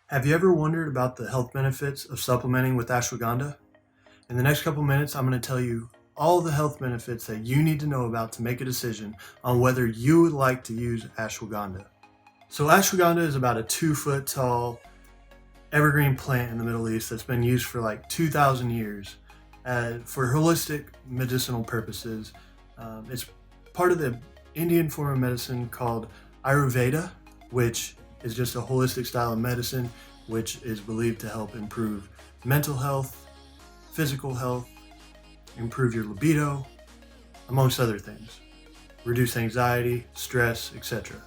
Have you ever wondered about the health benefits of supplementing with ashwagandha? In the next couple minutes, I'm going to tell you all the health benefits that you need to know about to make a decision on whether you would like to use ashwagandha. So ashwagandha is about a 2 foot tall evergreen plant in the Middle East that's been used for like 2,000 years for holistic medicinal purposes. It's part of the Indian form of medicine called Ayurveda, which is just a holistic style of medicine which is believed to help improve mental health, physical health, improve your libido, amongst other things, reduce anxiety, stress, etc.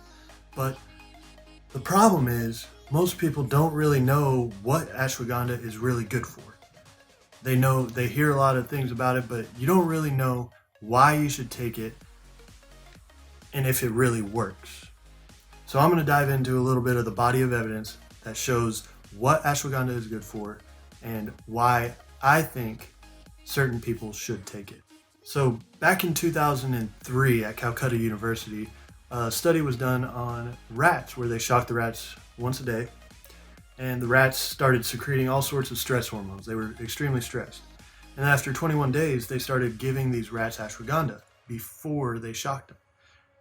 But the problem is most people don't really know what ashwagandha is really good for. They hear a lot of things about it, but you don't really know why you should take it and if it really works. So I'm going to dive into a little bit of the body of evidence that shows what ashwagandha is good for and why I think certain people should take it. So back in 2003 at Calcutta University, a study was done on rats where they shocked the rats once a day, and the rats started secreting all sorts of stress hormones. They were extremely stressed. And after 21 days, they started giving these rats ashwagandha before they shocked them.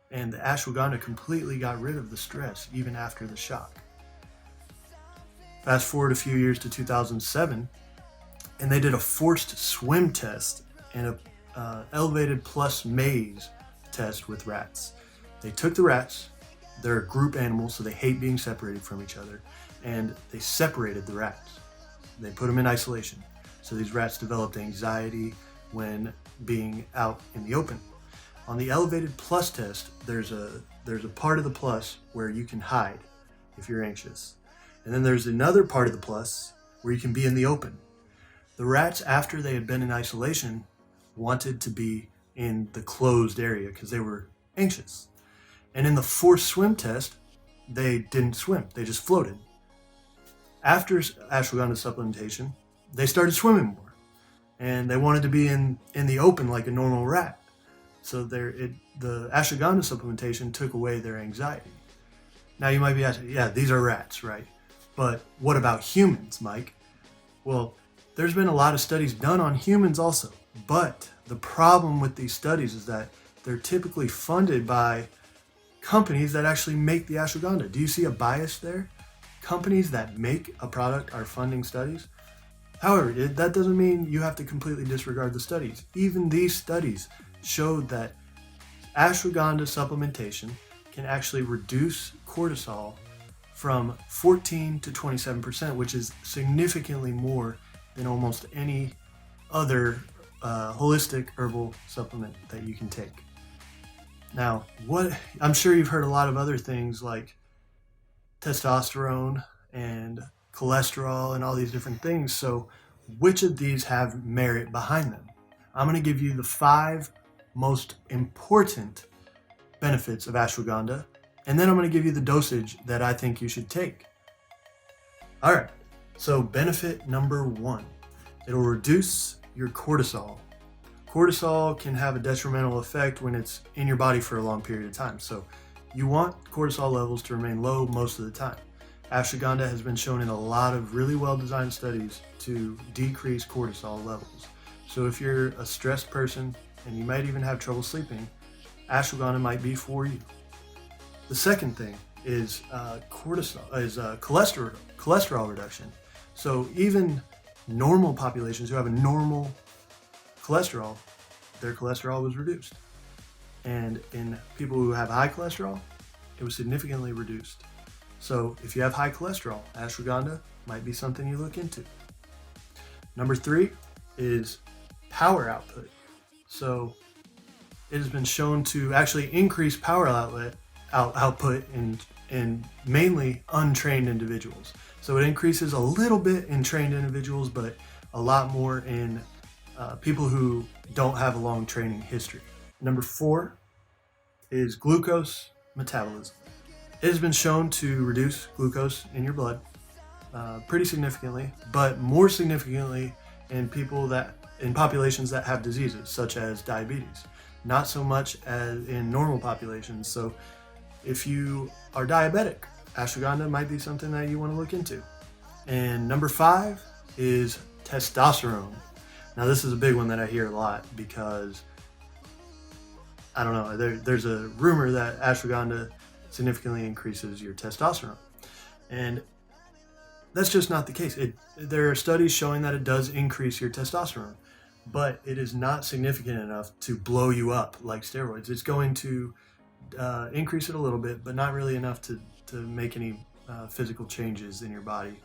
And the ashwagandha completely got rid of the stress even after the shock. Fast forward a few years to 2007, and they did a forced swim test and a elevated plus maze test with rats. They took the rats, they're group animals, so they hate being separated from each other, and they separated the rats. They put them in isolation. So these rats developed anxiety when being out in the open. On the elevated plus test, there's a part of the plus where you can hide if you're anxious. And then there's another part of the plus where you can be in the open. The rats, after they had been in isolation, wanted to be in the closed area because they were anxious. And in the forced swim test, they didn't swim, they just floated. After ashwagandha supplementation, they started swimming more. And they wanted to be in the open like a normal rat. So the ashwagandha supplementation took away their anxiety. Now you might be asking, yeah, these are rats, right? But what about humans, Mike? Well, there's been a lot of studies done on humans also. But the problem with these studies is that they're typically funded by companies that actually make the ashwagandha. Do you see a bias there? Companies that make a product are funding studies. However, that doesn't mean you have to completely disregard the studies. Even these studies showed that ashwagandha supplementation can actually reduce cortisol from 14 to 27%, which is significantly more than almost any other holistic herbal supplement that you can take. Now, I'm sure you've heard a lot of other things like testosterone and cholesterol and all these different things. So which of these have merit behind them? I'm going to give you the 5 most important benefits of ashwagandha, and then I'm going to give you the dosage that I think you should take. All right, so benefit number 1, it'll reduce your cortisol. Cortisol can have a detrimental effect when it's in your body for a long period of time. So you want cortisol levels to remain low most of the time. Ashwagandha has been shown in a lot of really well-designed studies to decrease cortisol levels. So if you're a stressed person and you might even have trouble sleeping, ashwagandha might be for you. The second thing is cholesterol reduction. So even normal populations who have a normal cholesterol, their cholesterol was reduced. And in people who have high cholesterol, it was significantly reduced. So if you have high cholesterol, ashwagandha might be something you look into. Number 3 is power output. So it has been shown to actually increase power output in mainly untrained individuals. So it increases a little bit in trained individuals, but a lot more in people who don't have a long training history. Number 4 is glucose metabolism. It has been shown to reduce glucose in your blood pretty significantly, but more significantly in populations that have diseases such as diabetes. Not so much as in normal populations. So if you are diabetic, ashwagandha might be something that you want to look into. And number 5 is testosterone. Now this is a big one that I hear a lot because, I don't know, there's a rumor that ashwagandha significantly increases your testosterone. And that's just not the case. There are studies showing that it does increase your testosterone, but it is not significant enough to blow you up like steroids. It's going to increase it a little bit, but not really enough to make any physical changes in your body.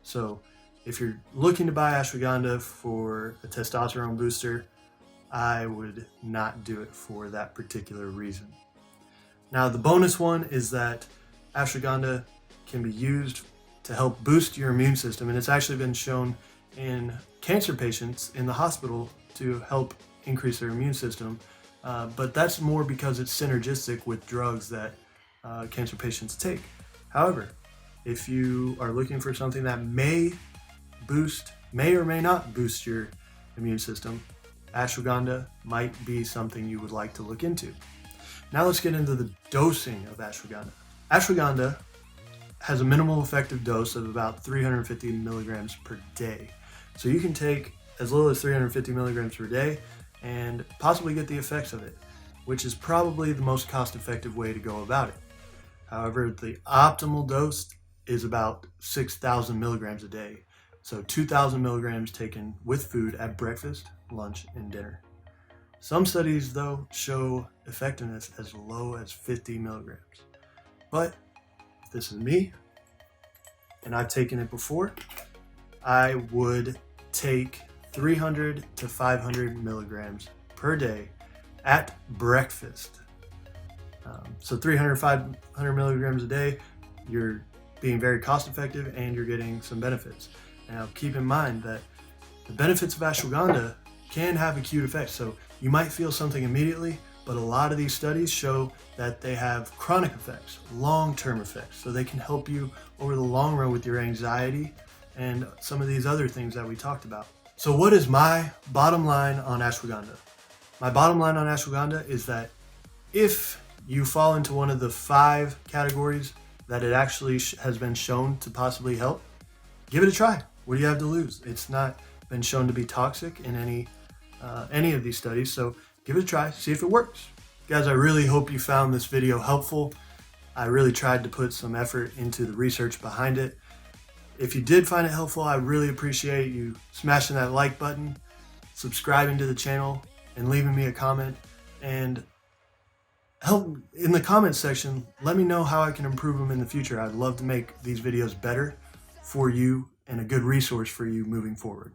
So if you're looking to buy ashwagandha for a testosterone booster, I would not do it for that particular reason. Now the bonus one is that ashwagandha can be used to help boost your immune system, and it's actually been shown in cancer patients in the hospital to help increase their immune system, but that's more because it's synergistic with drugs that cancer patients take. However, if you are looking for something that may or may not boost your immune system, ashwagandha might be something you would like to look into. Now let's get into the dosing of ashwagandha. Ashwagandha has a minimal effective dose of about 350 milligrams per day. So you can take as little as 350 milligrams per day and possibly get the effects of it, which is probably the most cost-effective way to go about it. However, the optimal dose is about 6,000 milligrams a day. So 2,000 milligrams taken with food at breakfast, lunch, and dinner. Some studies, though, show effectiveness as low as 50 milligrams. But if this is me, and I've taken it before, I would take 300 to 500 milligrams per day at breakfast. So 300, 500 milligrams a day, you're being very cost effective and you're getting some benefits. Now keep in mind that the benefits of ashwagandha can have acute effects. So you might feel something immediately, but a lot of these studies show that they have chronic effects, long-term effects. So they can help you over the long run with your anxiety and some of these other things that we talked about. So what is my bottom line on ashwagandha? My bottom line on ashwagandha is that if you fall into one of the 5 categories that it actually has been shown to possibly help, give it a try. What do you have to lose? It's not been shown to be toxic in any of these studies, so give it a try, see if it works. Guys, I really hope you found this video helpful. I really tried to put some effort into the research behind it. If you did find it helpful, I really appreciate you smashing that like button, subscribing to the channel, and leaving me a comment. And help in the comment section, let me know how I can improve them in the future. I'd love to make these videos better for you and a good resource for you moving forward.